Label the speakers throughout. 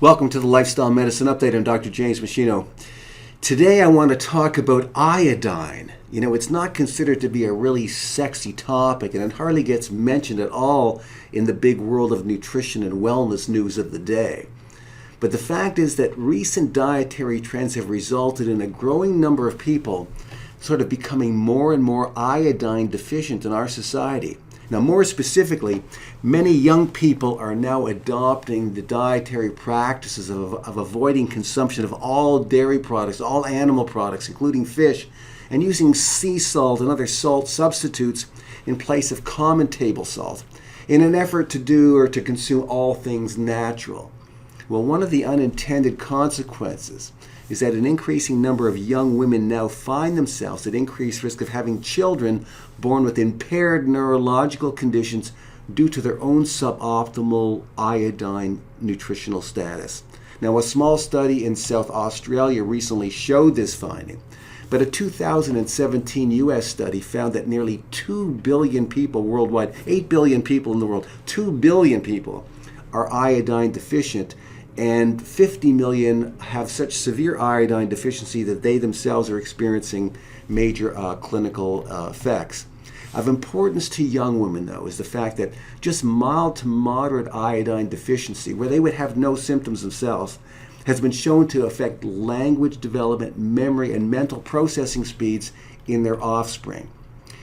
Speaker 1: Welcome to the Lifestyle Medicine Update. I'm Dr. James Meschino. Today I want to talk about iodine. You know, it's not considered to be a really sexy topic, and it hardly gets mentioned at all in the big world of nutrition and wellness news of the day. But the fact is that recent dietary trends have resulted in a growing number of people sort of becoming more and more iodine deficient in our society. Now, more specifically, many young people are now adopting the dietary practices of avoiding consumption of all dairy products, all animal products, including fish, and using sea salt and other salt substitutes in place of common table salt in an effort to do or to consume all things natural. Well, one of the unintended consequences is that an increasing number of young women now find themselves at increased risk of having children born with impaired neurological conditions due to their own suboptimal iodine nutritional status. Now, a small study in South Australia recently showed this finding, but a 2017 U.S. study found that nearly 2 billion people worldwide, 8 billion people in the world, 2 billion people are iodine deficient, and 50 million have such severe iodine deficiency that they themselves are experiencing major clinical effects. Of importance to young women, though, is the fact that just mild to moderate iodine deficiency, where they would have no symptoms themselves, has been shown to affect language development, memory, and mental processing speeds in their offspring.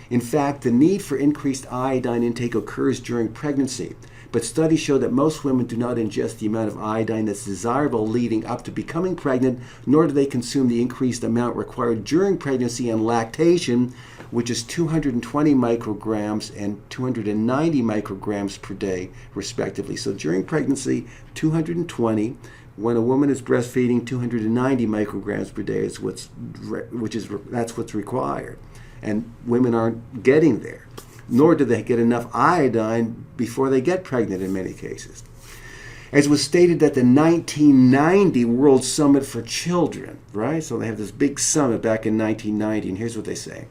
Speaker 1: In fact, the need for increased iodine intake occurs during pregnancy, but studies show that most women do not ingest the amount of iodine that's desirable leading up to becoming pregnant, nor do they consume the increased amount required during pregnancy and lactation, which is 220 micrograms and 290 micrograms per day, respectively. So during pregnancy, 220. When a woman is breastfeeding, 290 micrograms per day is that's what's required. And women aren't getting there, nor do they get enough iodine before they get pregnant in many cases. As was stated at the 1990 World Summit for Children, right? So they have this big summit back in 1990, and here's what they say.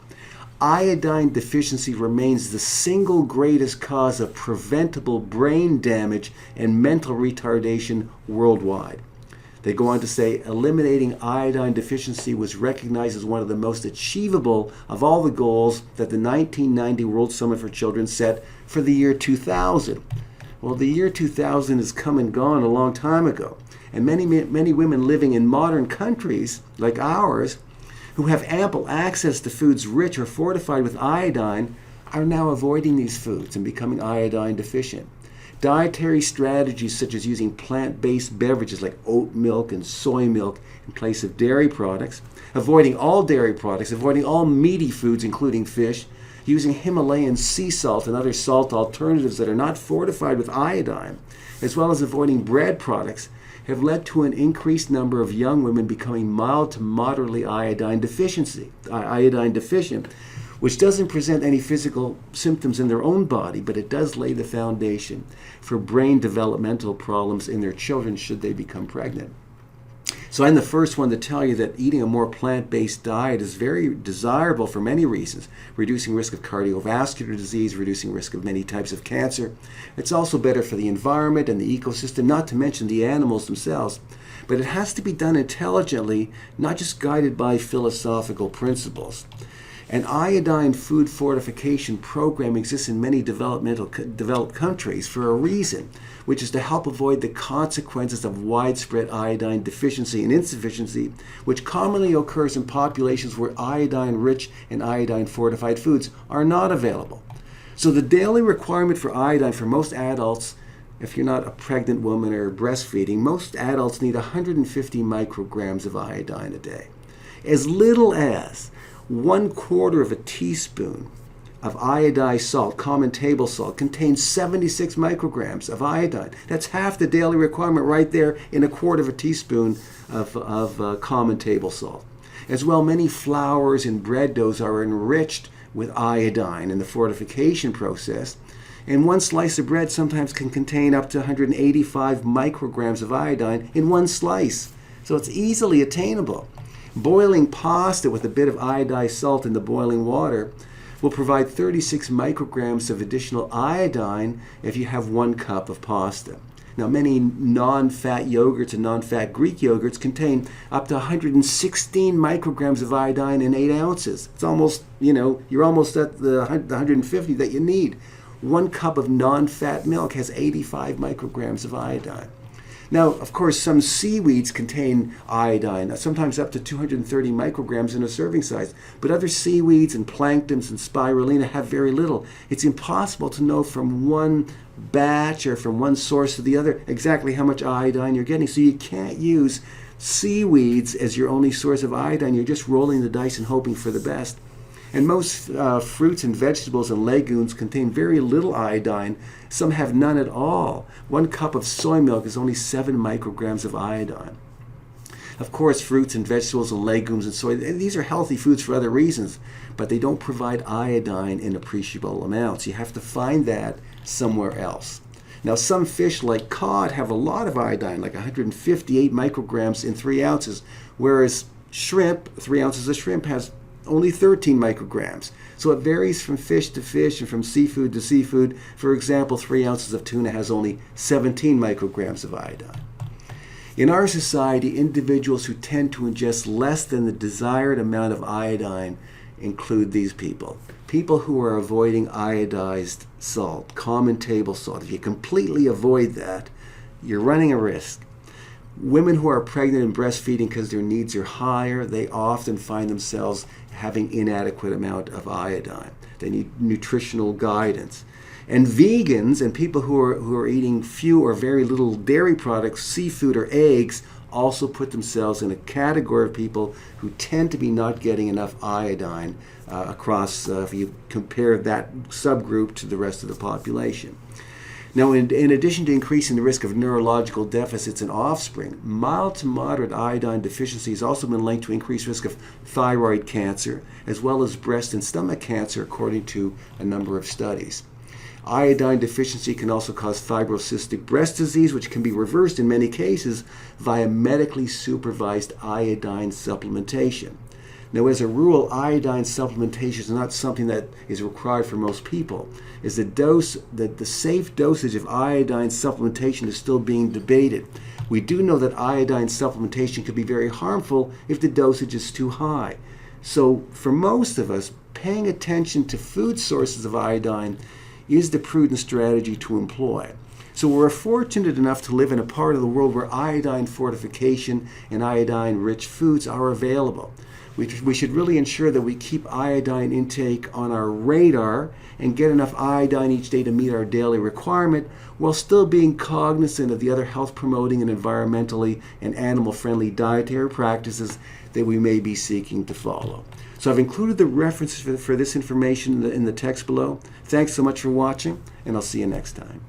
Speaker 1: Iodine deficiency remains the single greatest cause of preventable brain damage and mental retardation worldwide. They go on to say, eliminating iodine deficiency was recognized as one of the most achievable of all the goals that the 1990 World Summit for Children set for the year 2000. Well, the year 2000 has come and gone a long time ago, and many women living in modern countries like ours who have ample access to foods rich or fortified with iodine are now avoiding these foods and becoming iodine deficient. Dietary strategies such as using plant-based beverages like oat milk and soy milk in place of dairy products, avoiding all dairy products, avoiding all meaty foods including fish, using Himalayan sea salt and other salt alternatives that are not fortified with iodine, as well as avoiding bread products, have led to an increased number of young women becoming mild to moderately iodine deficient, which doesn't present any physical symptoms in their own body, but it does lay the foundation for brain developmental problems in their children should they become pregnant. So I'm the first one to tell you that eating a more plant-based diet is very desirable for many reasons, reducing risk of cardiovascular disease, reducing risk of many types of cancer. It's also better for the environment and the ecosystem, not to mention the animals themselves. But it has to be done intelligently, not just guided by philosophical principles. An iodine food fortification program exists in many developed countries for a reason, which is to help avoid the consequences of widespread iodine deficiency and insufficiency, which commonly occurs in populations where iodine-rich and iodine-fortified foods are not available. So the daily requirement for iodine for most adults, if you're not a pregnant woman or breastfeeding, most adults need 150 micrograms of iodine a day. As little as 1/4 of a teaspoon of iodized salt, common table salt, contains 76 micrograms of iodine. That's half the daily requirement right there in 1/4 of a teaspoon of common table salt. As well, many flours and bread doughs are enriched with iodine in the fortification process, and one slice of bread sometimes can contain up to 185 micrograms of iodine in one slice. So it's easily attainable. Boiling pasta with a bit of iodized salt in the boiling water will provide 36 micrograms of additional iodine if you have 1 cup of pasta. Now, many non-fat yogurts and non-fat Greek yogurts contain up to 116 micrograms of iodine in 8 ounces. It's almost, you're almost at the 150 that you need. 1 cup of non-fat milk has 85 micrograms of iodine. Now, of course, some seaweeds contain iodine, sometimes up to 230 micrograms in a serving size, but other seaweeds and planktons and spirulina have very little. It's impossible to know from one batch or from one source to the other exactly how much iodine you're getting, so you can't use seaweeds as your only source of iodine. You're just rolling the dice and hoping for the best. And most fruits and vegetables and legumes contain very little iodine. Some have none at all. 1 cup of soy milk is only 7 micrograms of iodine. Of course, fruits and vegetables and legumes and soy, these are healthy foods for other reasons, but they don't provide iodine in appreciable amounts. You have to find that somewhere else. Now, some fish like cod have a lot of iodine, like 158 micrograms in 3 ounces, whereas shrimp, 3 ounces of shrimp, has only 13 micrograms. So it varies from fish to fish and from seafood to seafood. For example, 3 ounces of tuna has only 17 micrograms of iodine. In our society, individuals who tend to ingest less than the desired amount of iodine include these people. People who are avoiding iodized salt, common table salt. If you completely avoid that, you're running a risk. Women who are pregnant and breastfeeding because their needs are higher, they often find themselves having inadequate amount of iodine. They need nutritional guidance. And vegans and people who are eating few or very little dairy products, seafood or eggs, also put themselves in a category of people who tend to be not getting enough iodine across, if you compare that subgroup to the rest of the population. Now, in addition to increasing the risk of neurological deficits in offspring, mild to moderate iodine deficiency has also been linked to increased risk of thyroid cancer, as well as breast and stomach cancer, according to a number of studies. Iodine deficiency can also cause fibrocystic breast disease, which can be reversed in many cases via medically supervised iodine supplementation. Now, as a rule, iodine supplementation is not something that is required for most people. The safe dosage of iodine supplementation is still being debated. We do know that iodine supplementation can be very harmful if the dosage is too high. So, for most of us, paying attention to food sources of iodine is the prudent strategy to employ. So we're fortunate enough to live in a part of the world where iodine fortification and iodine-rich foods are available. We should really ensure that we keep iodine intake on our radar and get enough iodine each day to meet our daily requirement, while still being cognizant of the other health-promoting and environmentally and animal-friendly dietary practices that we may be seeking to follow. So I've included the references for this information in the text below. Thanks so much for watching, and I'll see you next time.